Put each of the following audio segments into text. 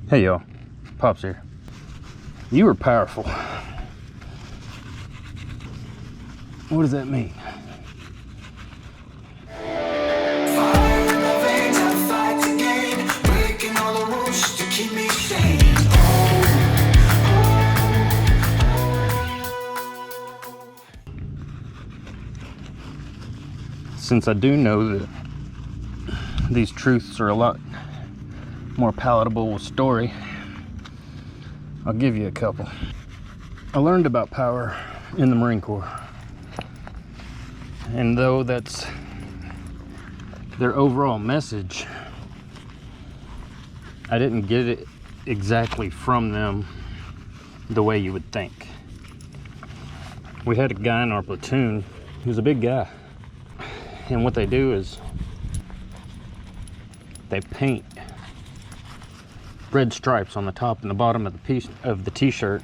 Hey y'all, Pops here. You are powerful. What does that mean? Since I do know that these truths are a lot more palatable with story, I'll give you a couple. I learned about power in the Marine Corps, and though that's their overall message, I didn't get it exactly from them the way you would think. We had a guy in our platoon, he was a big guy, and what they do is they paint red stripes on the top and the bottom of the t-shirt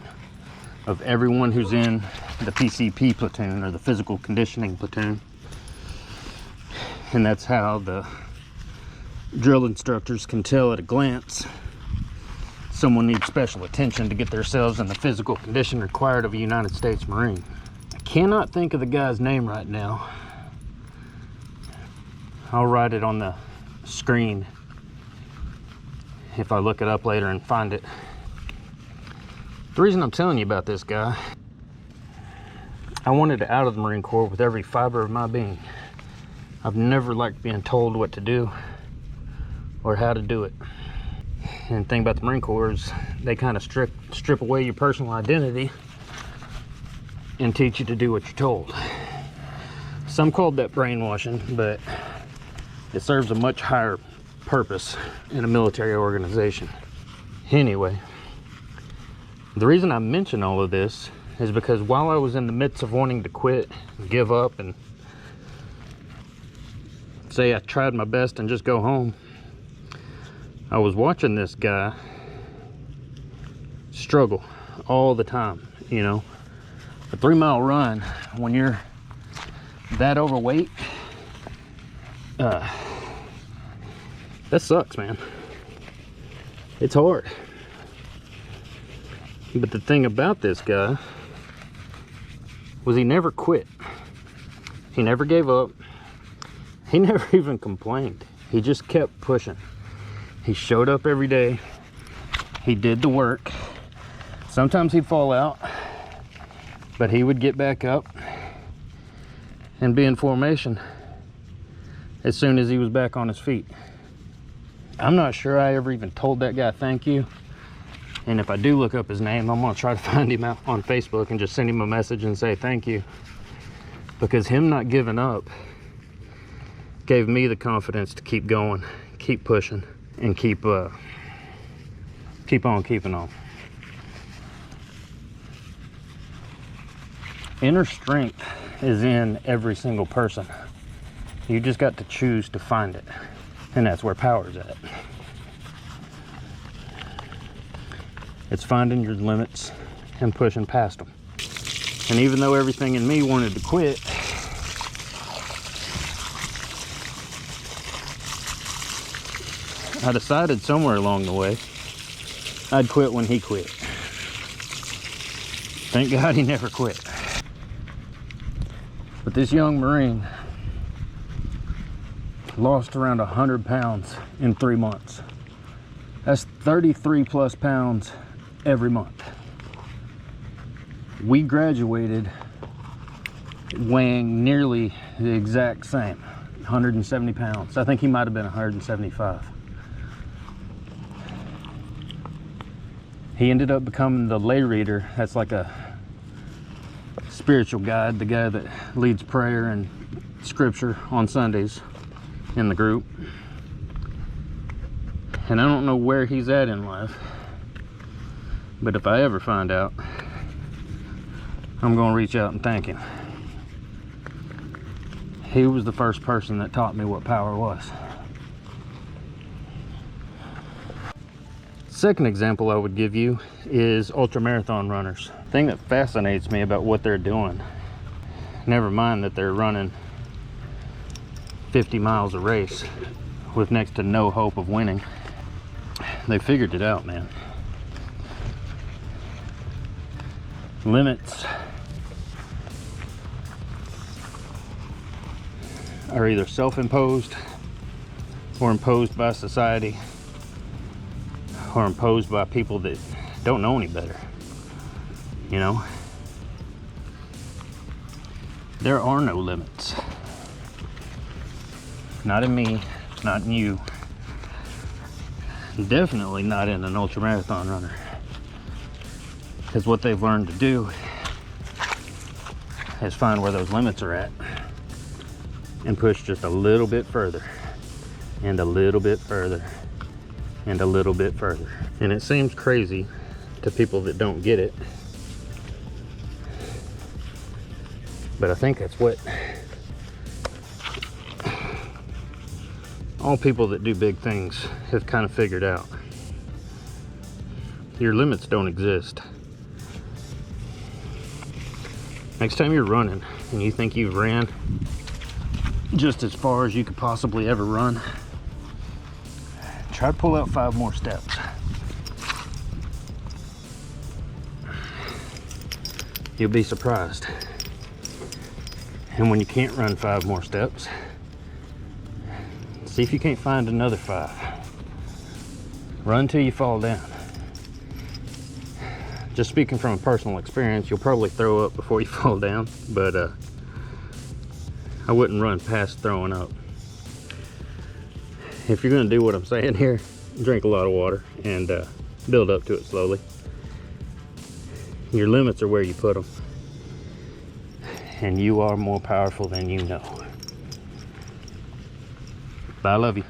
of everyone who's in the PCP platoon, or the physical conditioning platoon. And that's how the drill instructors can tell at a glance someone needs special attention to get themselves in the physical condition required of a United States Marine. I cannot think of the guy's name right now. I'll write it on the screen if I look it up later and find it. The reason I'm telling you about this guy, I wanted out of the Marine Corps with every fiber of my being. I've never liked being told what to do or how to do it. And the thing about the Marine Corps is they kind of strip away your personal identity and teach you to do what you're told. Some called that brainwashing, but it serves a much higher purpose in a military organization. Anyway, the reason I mention all of this is because while I was in the midst of wanting to quit and give up and say I tried my best and just go home, I was watching this guy struggle all the time. You know, a 3-mile run when you're that overweight, that sucks, man. It's hard. But the thing about this guy was he never quit. He never gave up. He never even complained. He just kept pushing. He showed up every day. He did the work. Sometimes he'd fall out, but he would get back up and be in formation as soon as he was back on his feet. I'm not sure I ever even told that guy thank you. And if I do look up his name, I'm gonna try to find him out on Facebook and just send him a message and say thank you. Because him not giving up gave me the confidence to keep going, keep pushing, and keep on keeping on. Inner strength is in every single person. You just got to choose to find it. And that's where power's at. It's finding your limits and pushing past them. And even though everything in me wanted to quit, I decided somewhere along the way I'd quit when he quit. Thank God he never quit. But this young Marine lost around 100 pounds in 3 months. That's 33 plus pounds every month. We graduated weighing nearly the exact same, 170 pounds. I think he might have been 175. He ended up becoming the lay reader. That's like a spiritual guide, the guy that leads prayer and scripture on Sundays in the group. And I don't know where he's at in life, but if I ever find out, I'm gonna reach out and thank him. He was the first person that taught me what power was. Second example I would give you is ultramarathon runners. The thing that fascinates me about what they're doing, never mind that they're running 50 miles a race with next to no hope of winning, They figured it out, man. Limits are either self-imposed or imposed by society or imposed by people that don't know any better. You know, there are no limits. Not in me, not in you. Definitely not in an ultramarathon runner. Because what they've learned to do is find where those limits are at and push just a little bit further and a little bit further and a little bit further. And it seems crazy to people that don't get it, but I think that's what all people that do big things have kind of figured out. Your limits don't exist. Next time you're running and you think you've ran just as far as you could possibly ever run, try to pull out 5 more steps. You'll be surprised. And when you can't run 5 more steps, see if you can't find another 5. Run till you fall down. Just speaking from a personal experience, you'll probably throw up before you fall down, but I wouldn't run past throwing up. If you're gonna do what I'm saying here, drink a lot of water and build up to it slowly. Your limits are where you put them, and you are more powerful than you know. I love you.